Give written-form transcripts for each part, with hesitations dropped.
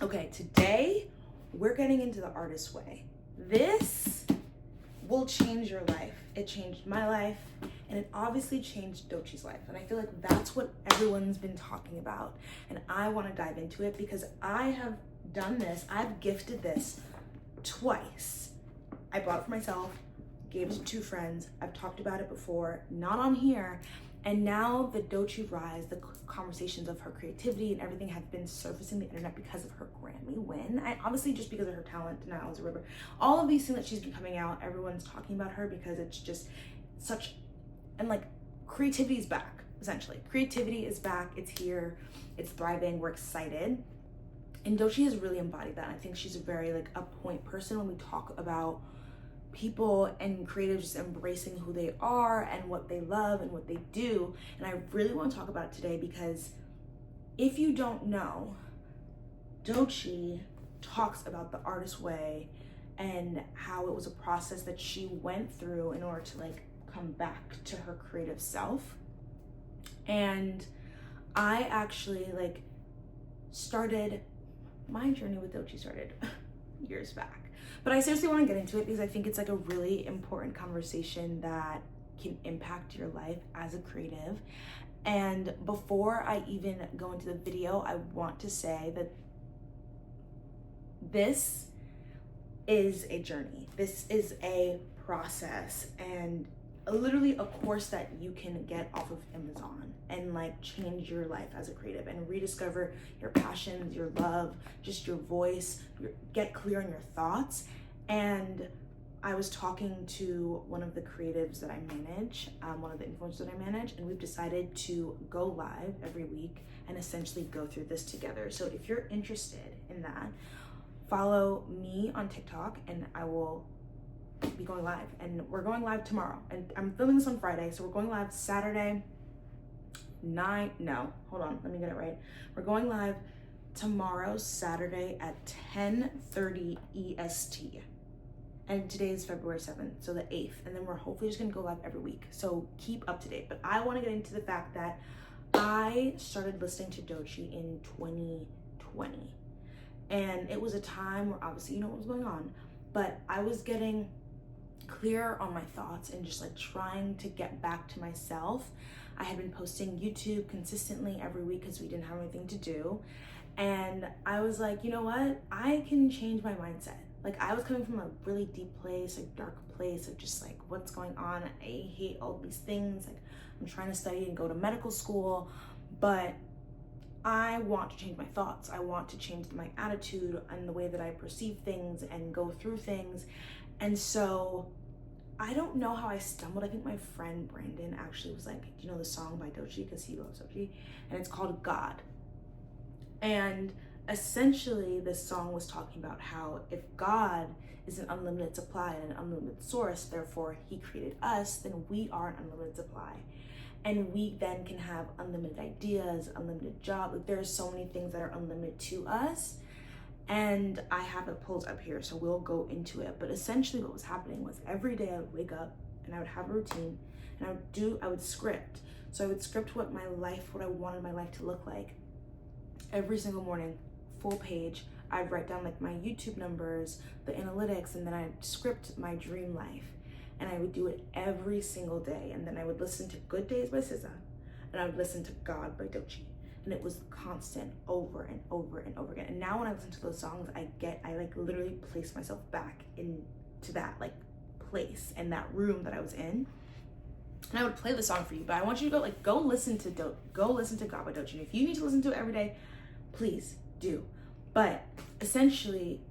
Okay, today we're getting into the artist way. This will change your life. It changed my life, and it obviously changed Doechii's life. And I feel like that's what everyone's been talking about. And I want to dive into it because I have done this. I've gifted this twice. I bought it for myself, gave it to two friends. I've talked about it before, not on here. And now the Doechii rise, the conversations of her creativity and everything have been surfacing the internet because of her Grammy win. And obviously just because of her talent, Now as a River. All of these things that she's been coming out, everyone's talking about her because it's just such, and like creativity is back, essentially. Creativity is back, it's here, it's thriving, we're excited. And Doechii has really embodied that. I think she's a very like a point person when we talk about people and creatives embracing who they are and what they love and what they do. And I really want to talk about it today because if you don't know, Doechii talks about the artist way and how it was a process that she went through in order to like come back to her creative self. And I actually like started my journey with Doechii started years back. But I seriously want to get into it because I think it's like a really important conversation that can impact your life as a creative. And before I even go into the video, I want to say that this is a journey. This is a process and literally a course that you can get off of Amazon and like change your life as a creative and rediscover your passions, your love, just your voice, get clear on your thoughts. And I was talking to one of the creatives that I manage, one of the influencers that I manage, and we've decided to go live every week and essentially go through this together. So if you're interested in that, follow me on TikTok and I will be going live. And we're going live tomorrow. And I'm filming this on Friday, so we're going live Saturday let me get it right. We're going live tomorrow, Saturday at 10:30 EST. And today is February 7th, so the 8th. And then we're hopefully just gonna go live every week. So keep up to date. But I wanna get into the fact that I started listening to Doechii in 2020. And it was a time where obviously you know what was going on, but I was getting clear on my thoughts and just like trying to get back to myself. I had been posting YouTube consistently every week because we didn't have anything to do. And I was like, you know what? I can change my mindset. Like I was coming from a really deep place, a dark place of just like, what's going on? I hate all these things. Like I'm trying to study and go to medical school, but I want to change my thoughts. I want to change my attitude and the way that I perceive things and go through things. And so I don't know how I stumbled. I think my friend Brandon actually was like, do you know the song by Doechii? Because he loves Doechii. And it's called God. And essentially this song was talking about how if God is an unlimited supply and an unlimited source, therefore he created us, then we are an unlimited supply. And we then can have unlimited ideas, unlimited job. Like there's so many things that are unlimited to us. And I have it pulled up here, so we'll go into it. But essentially what was happening was every day I would wake up and I would have a routine and I would script. So I would script what I wanted my life to look like. Every single morning, full page, I'd write down like my YouTube numbers, the analytics, and then I'd script my dream life. And I would do it every single day. And then I would listen to Good Days by SZA and I would listen to God by Doechii. And it was constant over and over and over again. And now when I listen to those songs, I like literally place myself back into that like place and that room that I was in. And I would play the song for you, but I want you to go listen to God by Doechii. And if you need to listen to it every day, please do. But essentially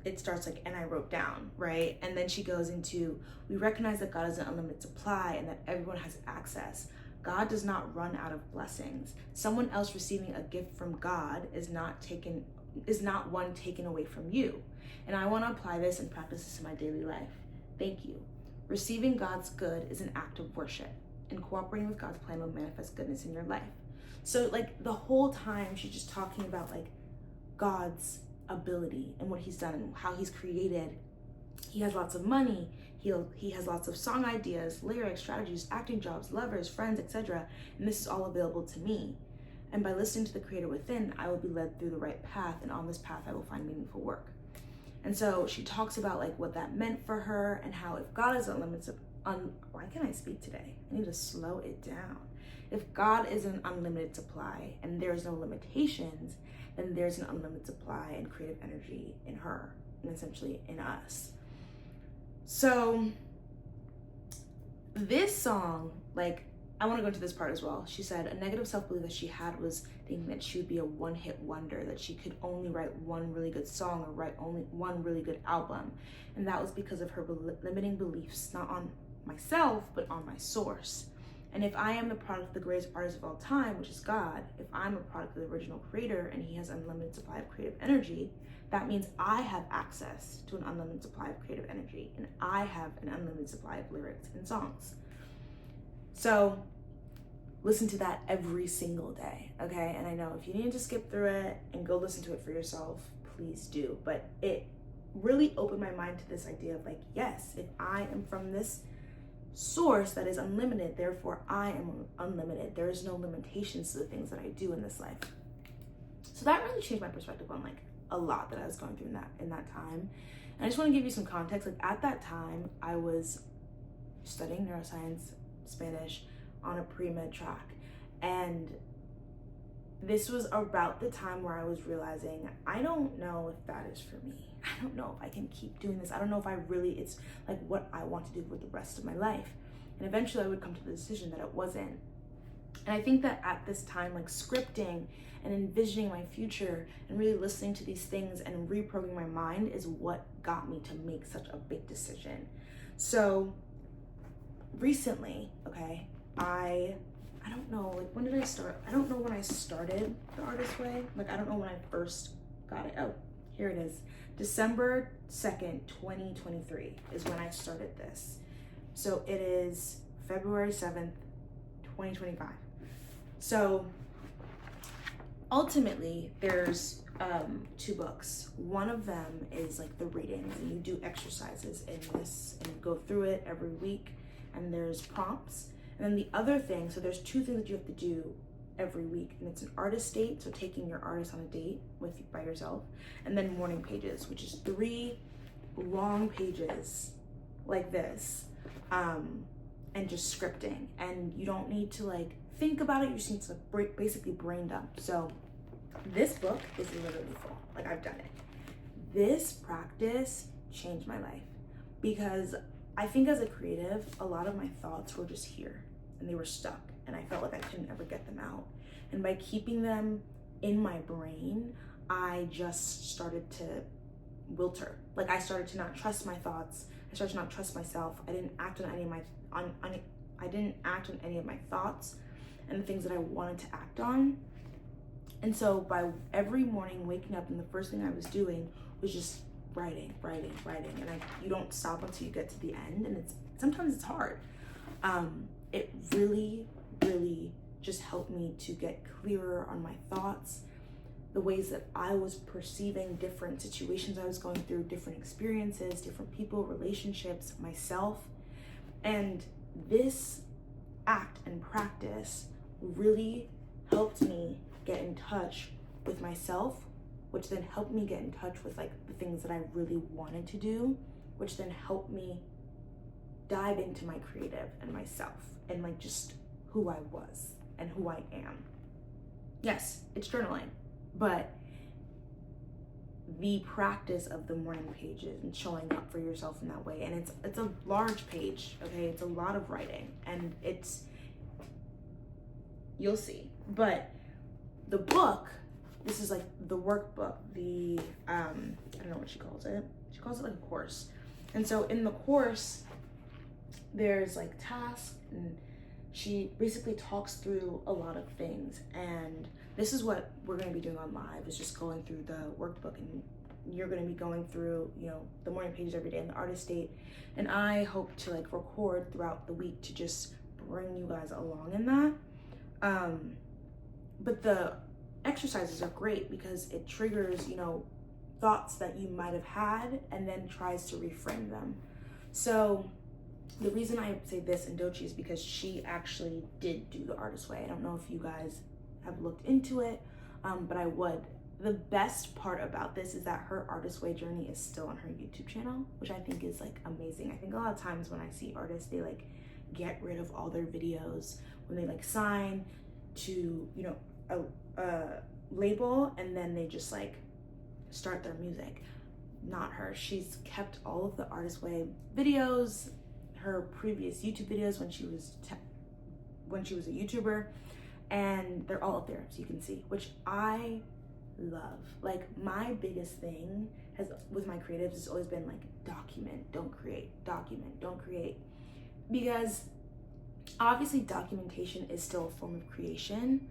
it starts like, and I wrote down, right? And then she goes into, we recognize that God is an unlimited supply and that everyone has access. God does not run out of blessings. Someone else receiving a gift from God is not one taken away from you. And I want to apply this and practice this in my daily life. Thank you. Receiving God's good is an act of worship, and cooperating with God's plan will manifest goodness in your life. So like the whole time she's just talking about like God's ability and what he's done and how he's created. He has lots of money. He has lots of song ideas, lyrics, strategies, acting jobs, lovers, friends, etc. And this is all available to me. And by listening to the creator within, I will be led through the right path, and on this path I will find meaningful work. And so she talks about like what that meant for her, and how if God is unlimited, why can't I speak today? I need to slow it down. If God is an unlimited supply and there's no limitations, then there's an unlimited supply and creative energy in her, and essentially in us. So this song, like, I want to go into this part as well. She said a negative self-belief that she had was thinking that she would be a one-hit wonder, that she could only write one really good song or write only one really good album. And that was because of her limiting beliefs, not on myself, but on my source. And if I am the product of the greatest artist of all time, which is God, if I'm a product of the original creator and he has unlimited supply of creative energy, that means I have access to an unlimited supply of creative energy, and I have an unlimited supply of lyrics and songs. So listen to that every single day, okay? And I know if you need to skip through it and go listen to it for yourself, please do. But it really opened my mind to this idea of like, yes, if I am from this source that is unlimited, therefore I am unlimited. There is no limitations to the things that I do in this life. So that really changed my perspective on like a lot that I was going through in that time. And I just want to give you some context. Like at that time, I was studying neuroscience, Spanish, on a pre-med track. And this was about the time where I was realizing, I don't know if that is for me. I don't know if I can keep doing this. I don't know if it's like what I want to do with the rest of my life. And eventually I would come to the decision that it wasn't. And I think that at this time, like scripting and envisioning my future and really listening to these things and reprogramming my mind is what got me to make such a big decision. So recently, okay, I don't know, like when did I start? I don't know when I started The Artist Way. Like I don't know when I first got it. Oh, here it is. December 2nd, 2023 is when I started this. So it is February 7th, 2025. So ultimately there's two books. One of them is like the readings, and you do exercises in this and you go through it every week, and there's prompts. And then the other thing, so there's two things that you have to do every week, and it's an artist date, so taking your artist on a date by yourself, and then morning pages, which is 3 long pages like this, and just scripting. And you don't need to like think about it, you just need to basically brain dump. So this book is literally full, like I've done it. This practice changed my life, because I think as a creative, a lot of my thoughts were just here and they were stuck, and I felt like I couldn't ever get them out. And by keeping them in my brain, I just started to wilter. Like I started to not trust my thoughts. I started to not trust myself. I didn't act on any of my thoughts and the things that I wanted to act on. And so by every morning waking up, and the first thing I was doing was just writing. And you don't stop until you get to the end. And sometimes it's hard. It really just helped me to get clearer on my thoughts, the ways that I was perceiving different situations I was going through, different experiences, different people, relationships, myself. And this act and practice really helped me get in touch with myself, which then helped me get in touch with like the things that I really wanted to do, which then helped me dive into my creative and myself and like just who I was and who I am. Yes, it's journaling, but the practice of the morning pages and showing up for yourself in that way, and it's a large page, okay? It's a lot of writing, and you'll see. But the book, this is like the workbook, I don't know what she calls it. She calls it like a course. And so in the course, there's like tasks, and she basically talks through a lot of things. And this is what we're going to be doing on live, is just going through the workbook, and you're going to be going through, the morning pages every day in the artist date. And I hope to like record throughout the week to just bring you guys along in that. But the exercises are great because it triggers, thoughts that you might have had, and then tries to reframe them. So the reason I say this in Doechii is because she actually did do the artist way. I don't know if you guys have looked into it, but I would. The best part about this is that her artist way journey is still on her YouTube channel, which I think is like amazing. I think a lot of times when I see artists, they like get rid of all their videos when they like sign to, you know, a label, and then they just like start their music. Not her. She's kept all of the artist way videos, her previous YouTube videos when she was a YouTuber, and they're all up there so you can see, which I love. Like, my biggest thing has with my creatives has always been like, document, don't create, document, don't create, because obviously documentation is still a form of creation,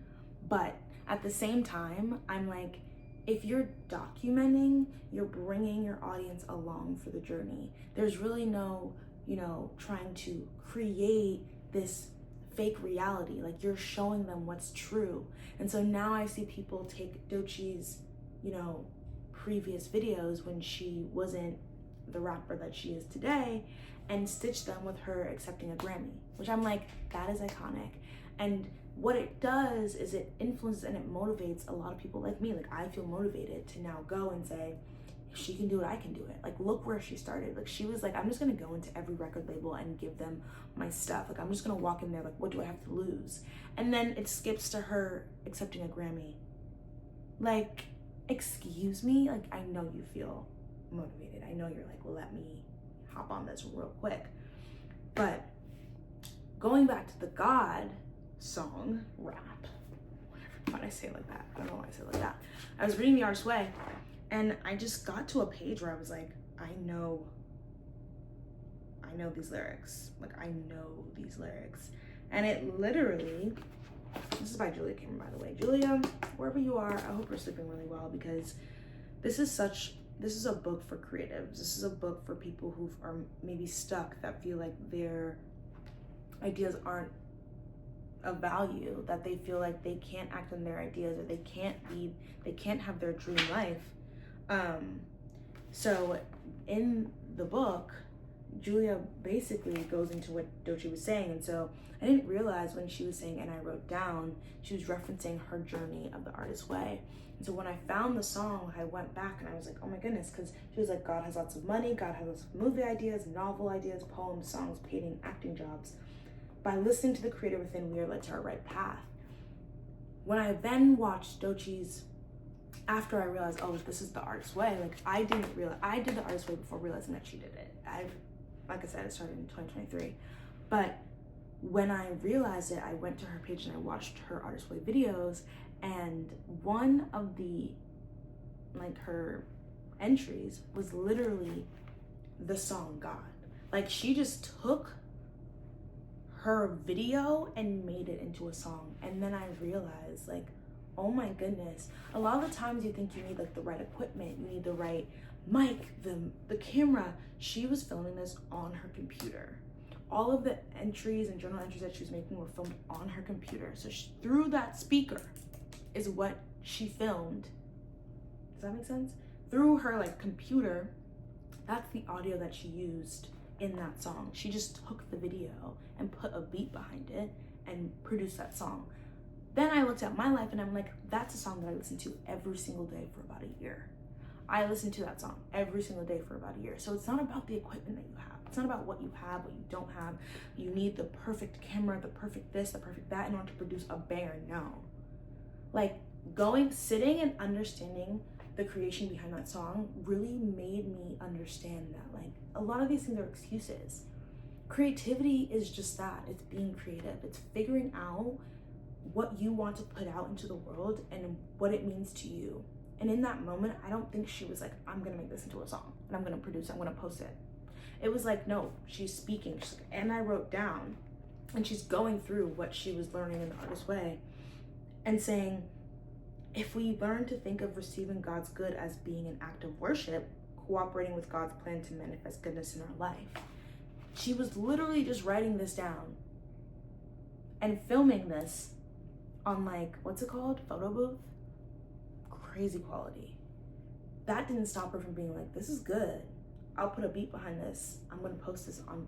but at the same time, I'm like, if you're documenting, you're bringing your audience along for the journey. There's really no, you know, trying to create this fake reality. Like, you're showing them what's true. And so now I see people take Doechii's, you know, previous videos when she wasn't the rapper that she is today and stitch them with her accepting a Grammy, which I'm like, that is iconic. And what it does is it influences and it motivates a lot of people like me. Like, I feel motivated to now go and say, if she can do it, I can do it. Like, look where she started. Like, she was like, I'm just gonna go into every record label and give them my stuff. Like, I'm just gonna walk in there, like, what do I have to lose? And then it skips to her accepting a Grammy. Like, excuse me? Like, I know you feel motivated. I know you're like, well, let me hop on this real quick. But going back to the God song, rap, whatever, why did I say it like that? I don't know why I said it like that. I was reading The Artist's Way, and I just got to a page where I was like, I know these lyrics. Like, I know these lyrics. And it literally, this is by Julia Cameron, by the way. Julia, wherever you are, I hope you're sleeping really well, because this is a book for creatives. This is a book for people who are maybe stuck, that feel like their ideas aren't of value, that they feel like they can't act on their ideas, or they can't have their dream life. So in the book, Julia basically goes into what Doechii was saying. And so I didn't realize when she was saying, and I wrote down, she was referencing her journey of the artist's way. And so when I found the song, I went back and I was like, oh my goodness, because she was like, God has lots of money, God has lots of movie ideas, novel ideas, poems, songs, painting, acting jobs. By listening to the creator within, we are led to our right path. When I then watched Doechii's, after I realized, oh, this is the artist's way, like, I did the artist's way before realizing that she did it. Like I said, it started in 2023. But when I realized it, I went to her page and I watched her artist's way videos, and one of the, like, her entries was literally the song God. Like, she just took her video and made it into a song. And then I realized, like, oh my goodness, a lot of the times you think you need like the right equipment, you need the right mic, the camera. She was filming this on her computer. All of the entries and journal entries that she was making were filmed on her computer. So through that speaker is what she filmed. Does that make sense? Through her like computer, that's the audio that she used in that song. She just took the video and put a beat behind it and produced that song. Then I looked at my life and I'm like, that's a song that I listen to every single day for about a year. I listen to that song every single day for about a year. So it's not about the equipment that you have. It's not about what you have, what you don't have. You need the perfect camera, the perfect this, the perfect that in order to produce a banger. No. Like, sitting and understanding the creation behind that song really made me understand that, like, a lot of these things are excuses. Creativity is just that. It's being creative. It's figuring out what you want to put out into the world and what it means to you. And in that moment, I don't think she was like, I'm gonna make this into a song and I'm gonna produce it, I'm gonna post it. It was like, no, she's speaking. She's like, and I wrote down, and she's going through what she was learning in the artist's way and saying, if we learn to think of receiving God's good as being an act of worship, cooperating with God's plan to manifest goodness in our life. She was literally just writing this down and filming this on, like, what's it called? Photo booth? Crazy quality. That didn't stop her from being like, this is good. I'll put a beat behind this. I'm gonna post this on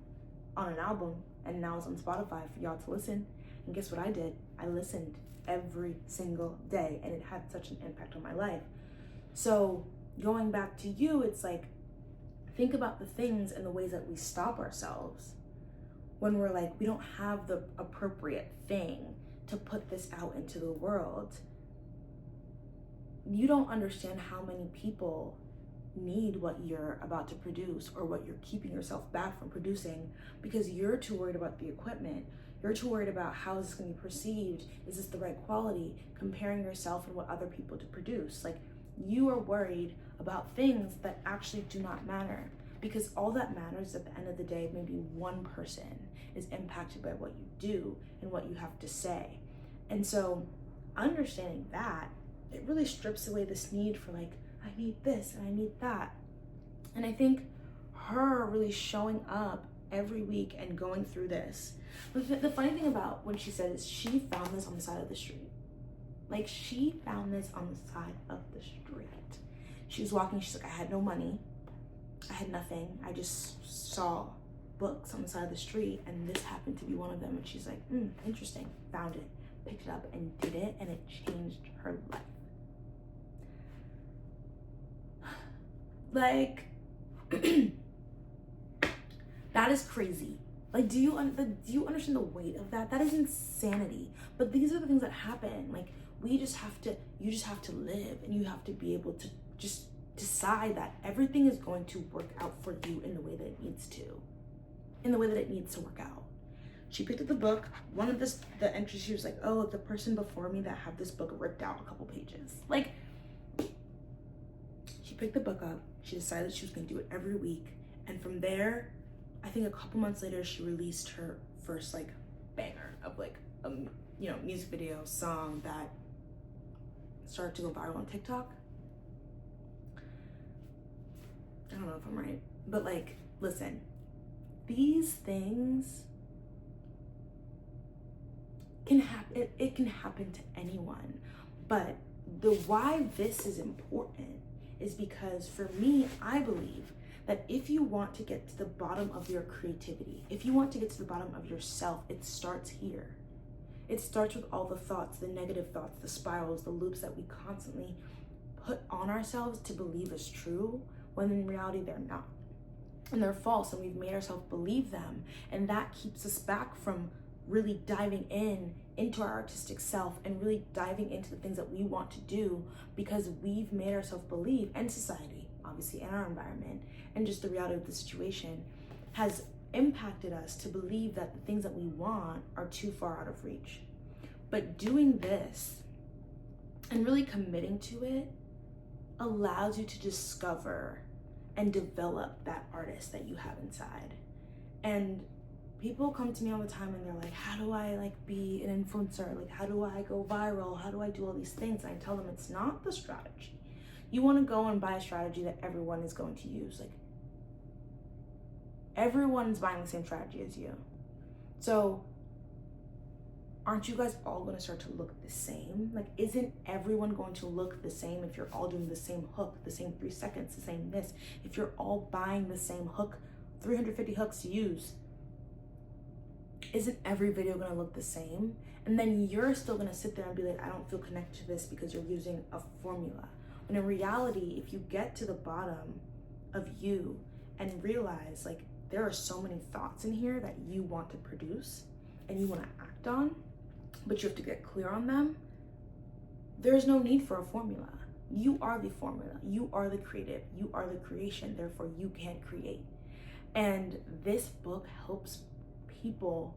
an album, and now it's on Spotify for y'all to listen. And guess what I did? I listened every single day, and it had such an impact on my life. So going back to you, it's like, think about the things and the ways that we stop ourselves when we're like, we don't have the appropriate thing to put this out into the world. You don't understand how many people need what you're about to produce, or what you're keeping yourself back from producing, because you're too worried about the equipment. You're too worried about how is this going to be perceived. Is this the right quality? Comparing yourself and what other people to produce. Like, you are worried about things that actually do not matter, because all that matters at the end of the day, maybe one person is impacted by what you do and what you have to say. And so understanding that, it really strips away this need for like, I need this and I need that. And I think her really showing up every week and going through this. The funny thing about when she said is she found this on the side of the street. Like, she found this on the side of the street. She was walking, she's like, I had no money. I had nothing. I just saw books on the side of the street, and this happened to be one of them. And she's like, interesting. Found it, picked it up and did it, and it changed her life. Like, that is crazy. Like, do you understand the weight of that? That is insanity. But these are the things that happen. Like, you just have to live, and you have to be able to just decide that everything is going to work out for you in the way that it needs to, in the way that it needs to work out. She picked up the book. One of the entries, she was like, oh, the person before me that had this book ripped out a couple pages. Like, she picked the book up. She decided she was going to do it every week. And from there, I think a couple months later, she released her first like banger of like a music video song that started to go viral on TikTok. I don't know if I'm right, but like, listen, these things can happen. It can happen to anyone. But the why this is important is because, for me, I believe that if you want to get to the bottom of your creativity, if you want to get to the bottom of yourself, it starts here. It starts with all the thoughts, the negative thoughts, the spirals, the loops that we constantly put on ourselves to believe is true, when in reality they're not. And they're false, and we've made ourselves believe them. And that keeps us back from really diving into our artistic self and really diving into the things that we want to do, because we've made ourselves believe, and society, obviously, and our environment, and just the reality of the situation has impacted us to believe that the things that we want are too far out of reach. But doing this and really committing to it allows you to discover and develop that artist that you have inside. And people come to me all the time and they're like, how do I like be an influencer? Like, how do I go viral? How do I do all these things? And I tell them, it's not the strategy. You want to go and buy a strategy that everyone is going to use. Like, everyone's buying the same strategy as you. So aren't you guys all going to start to look the same? Like, isn't everyone going to look the same if you're all doing the same hook, the same 3 seconds, the same this? If you're all buying the same hook, 350 hooks to use, isn't every video going to look the same? And then you're still going to sit there and be like, I don't feel connected to this because you're using a formula. When in reality, if you get to the bottom of you and realize, like, there are so many thoughts in here that you want to produce and you want to act on, but you have to get clear on them, there's no need for a formula. You are the formula. You are the creative. You are the creation. Therefore, you can create. And this book helps people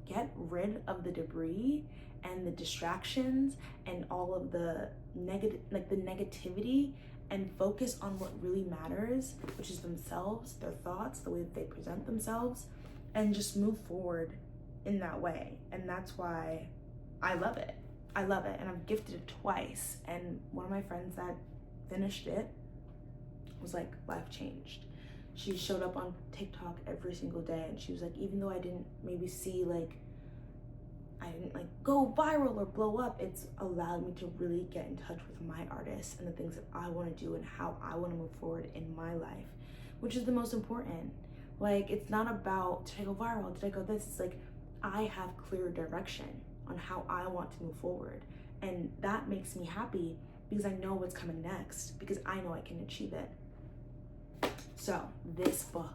get rid of the debris and the distractions and all of the negativity, and focus on what really matters, which is themselves, their thoughts, the way that they present themselves, and just move forward in that way. And that's why I love it. I love it. And I've gifted it twice. And one of my friends that finished it was like, life changed. She showed up on TikTok every single day, and she was like, even though I didn't maybe see I didn't go viral or blow up, it's allowed me to really get in touch with my artists and the things that I want to do and how I want to move forward in my life, which is the most important. Like, it's not about, did I go viral? Did I go this? It's like, I have clear direction. on how I want to move forward. And that makes me happy because I know what's coming next, because I know I can achieve it. So this book,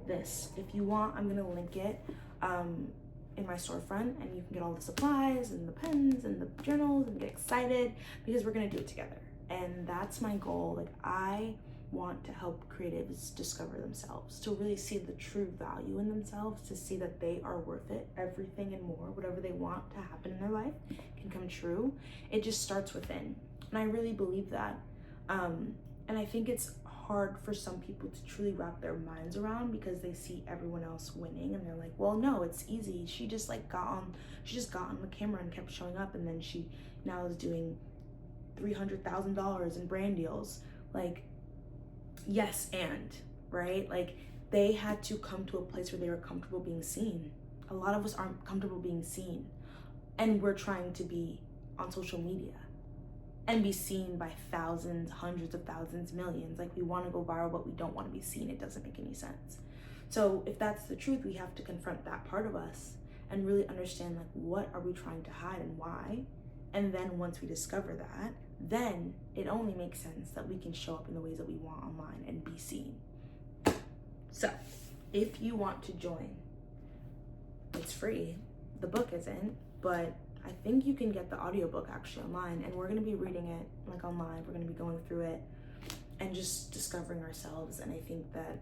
if you want, I'm gonna link it in my storefront, and you can get all the supplies and the pens and the journals and get excited, because we're gonna do it together. And that's my goal. Like, I want to help creatives discover themselves, to really see the true value in themselves, to see that they are worth it, everything and more. Whatever they want to happen in their life can come true. It just starts within. And I really believe that. And I think it's hard for some people to truly wrap their minds around, because they see everyone else winning and they're like, well, no, it's easy. She just got on the camera and kept showing up, and then she now is doing $300,000 in brand deals. Like, yes, and right? Like, they had to come to a place where they were comfortable being seen. A lot of us aren't comfortable being seen, and we're trying to be on social media and be seen by thousands, hundreds of thousands, millions. Like, we want to go viral, but we don't want to be seen. It doesn't make any sense. So if that's the truth, we have to confront that part of us and really understand, like, what are we trying to hide and why? And then once we discover that, then it only makes sense that we can show up in the ways that we want online and be seen. So if you want to join, it's free. The book isn't, but I think you can get the audiobook actually online, and we're going to be reading it like online. We're going to be going through it and just discovering ourselves. And I think that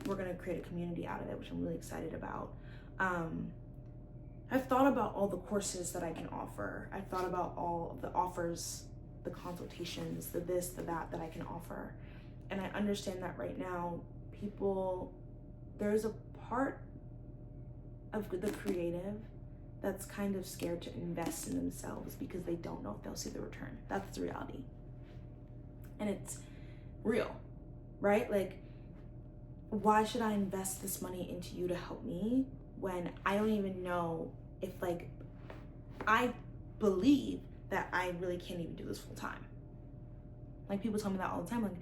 we're going to create a community out of it, which I'm really excited about. I've thought about all the courses that I can offer. I've thought about all of the offers, the consultations, the this, the that I can offer. And I understand that right now, there's a part of the creative that's kind of scared to invest in themselves because they don't know if they'll see the return. That's the reality. And it's real, right? Like, why should I invest this money into you to help me when I don't even know if, like, I believe that I really can't even do this full time. Like, people tell me that all the time. Like,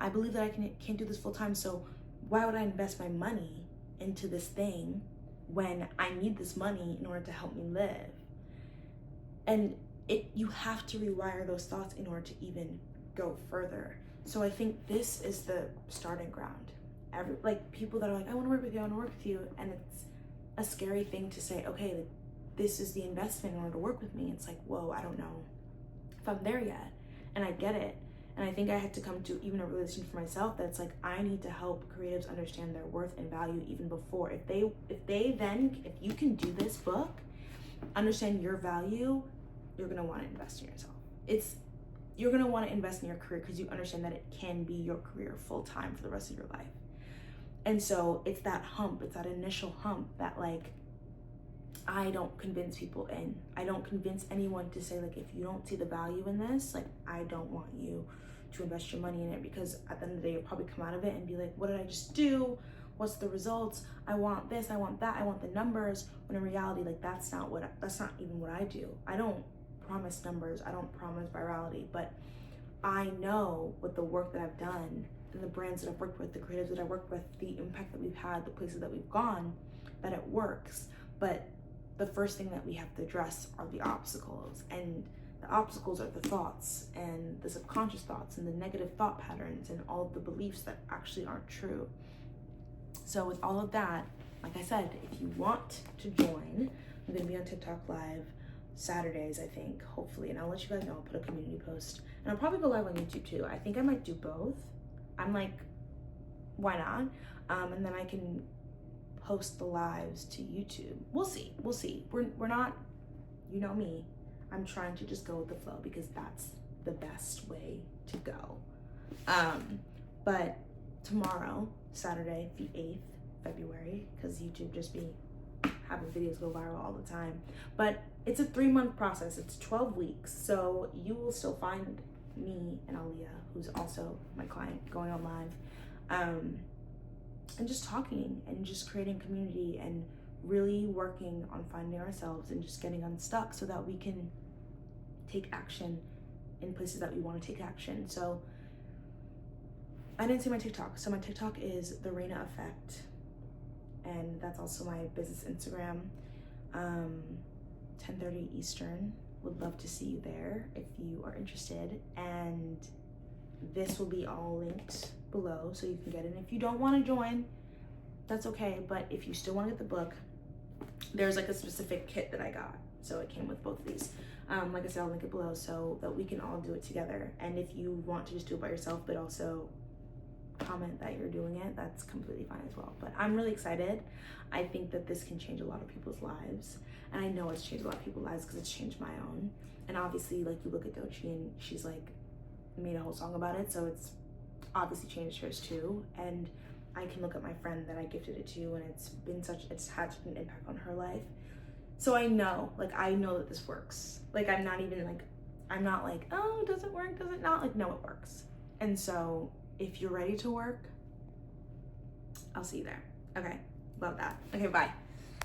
I believe that I can't do this full time, so why would I invest my money into this thing when I need this money in order to help me live? And you have to rewire those thoughts in order to even go further. So I think this is the starting ground. People that are like, I want to work with you, and it's a scary thing to say, okay, this is the investment in order to work with me. It's like, whoa, I don't know if I'm there yet. And I get it. And I think I had to come to even a realization for myself that's like, I need to help creatives understand their worth and value even before. If you can do this book, understand your value, you're gonna want to invest in yourself. You're gonna want to invest in your career because you understand that it can be your career full time for the rest of your life. And so it's that initial hump that, like, I don't convince people in. I don't convince anyone to say, like, if you don't see the value in this, like, I don't want you to invest your money in it, because at the end of the day, you'll probably come out of it and be like, what did I just do? What's the results? I want this, I want that, I want the numbers. When in reality, like, that's not even what I do. I don't promise numbers, I don't promise virality, but I know with the work that I've done and the brands that I've worked with, the creatives that I work with, the impact that we've had, the places that we've gone, that it works. But the first thing that we have to address are the obstacles, and the obstacles are the thoughts and the subconscious thoughts and the negative thought patterns and all of the beliefs that actually aren't true. So with all of that, like I said, if you want to join, I'm gonna be on TikTok live Saturdays, I think, hopefully, and I'll let you guys know. I'll put a community post, and I'll probably go live on YouTube too. I think I might do both. I'm like, why not? And then I can post the lives to YouTube. We'll see. We're not, you know me, I'm trying to just go with the flow because that's the best way to go. But tomorrow, Saturday, the 8th February, because YouTube just be having videos go viral all the time. But it's a 3-month process. It's 12 weeks. So you will still find me and Aliyah, who's also my client, going on live. And just talking and just creating community and really working on finding ourselves and just getting unstuck so that we can take action in places that we want to take action. So I didn't say my TikTok. So my TikTok is the RAENA Effect, and that's also my business Instagram. 10:30 Eastern. Would love to see you there if you are interested. And this will be all linked below so you can get in. If you don't want to join, that's okay. But if you still want to get the book, there's like a specific kit that I got. So it came with both of these. Like I said, I'll link it below so that we can all do it together. And if you want to just do it by yourself, but also comment that you're doing it, that's completely fine as well. But I'm really excited. I think that this can change a lot of people's lives. And I know it's changed a lot of people's lives because it's changed my own. And obviously, like, you look at Doechii and she's like made a whole song about it. So it's obviously changed hers too. And I can look at my friend that I gifted it to, and it's had such an impact on her life. So I know that this works. Like, I'm not like, oh, does it work? Does it not? Like, no, it works. And so if you're ready to work, I'll see you there. Okay, love that. Okay, bye.